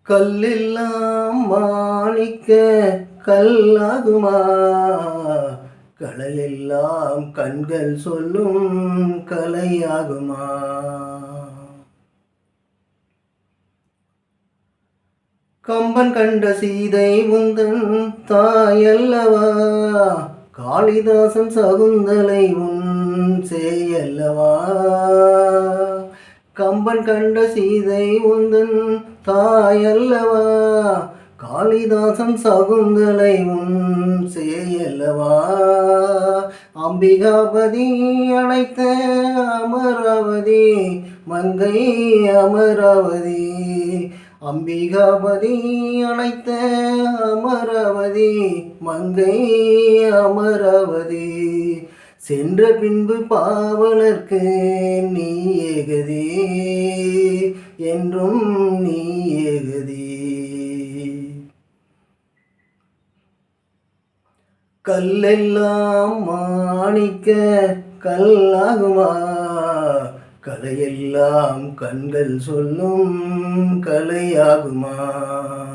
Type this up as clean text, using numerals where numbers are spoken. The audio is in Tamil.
கல்லெல்லாம் மாணிக்க கல்லாகுமா? கலையெல்லாம் கண்கள் சொல்லும் கலையாகுமா? கம்பன் கண்ட சீதை உந்தன் தாயல்லவா? காளிதாசன் சகுந்தலை உன் சேயல்லவா? கம்பன் கண்ட சீதை உந்தன் தாயல்லவா? காளிதாசன் சகுந்தலை உன் சேயல்லவா? அம்பிகாபதி அழைத்த அமராவதி மங்கை அமராவதி. அம்பிகாபதி அழைத்த அமராவதி மங்கை அமராவதி. சென்ற பின்பு பாவலர்க்கு நீ ஏகதி, என்றும் நீ ஏகதி. கல்லெல்லாம் மாணிக்க கல்லாகுமா? கலையெல்லாம் கண்கள் சொல்லும் கலையாகுமா?